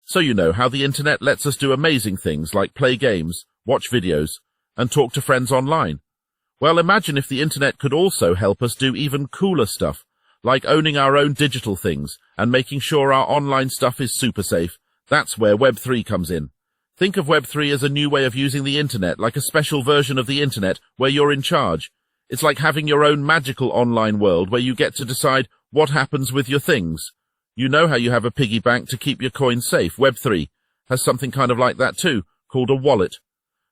So you know how the internet lets us do amazing things like play games, watch videos, and talk to friends online. Well, imagine if the internet could also help us do even cooler stuff, like owning our own digital things and making sure our online stuff is super safe. That's where Web3 comes in. Think of Web3 as a new way of using the internet, like a special version of the internet where you're in charge. It's like having your own magical online world where you get to decide what happens with your things. You know how you have a piggy bank to keep your coins safe. Web3 has something kind of like that too, called a wallet.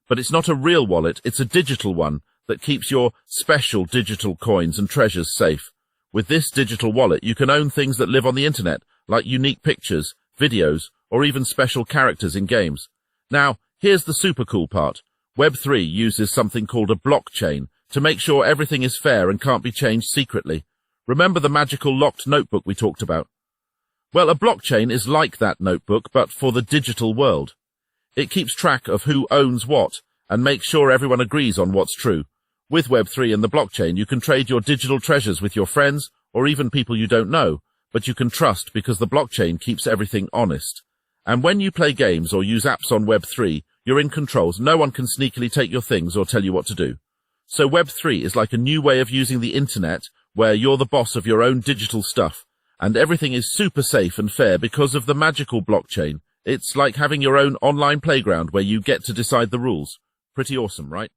But it's not a real wallet, it's a digital one that keeps your special digital coins and treasures safe. With this digital wallet, you can own things that live on the internet, like unique pictures, videos, or even special characters in games. Now, here's the super cool part. Web3 uses something called a blockchain to make sure everything is fair and can't be changed secretly. Remember the magical locked notebook we talked about? Well, a blockchain is like that notebook, but for the digital world. It keeps track of who owns what and makes sure everyone agrees on what's true. With Web3 and the blockchain, you can trade your digital treasures with your friends or even people you don't know, but you can trust because the blockchain keeps everything honest. And when you play games or use apps on Web3, you're in control. No one can sneakily take your things or tell you what to do. So Web3 is like a new way of using the internet where you're the boss of your own digital stuff. And everything is super safe and fair because of the magical blockchain. It's like having your own online playground where you get to decide the rules. Pretty awesome, right?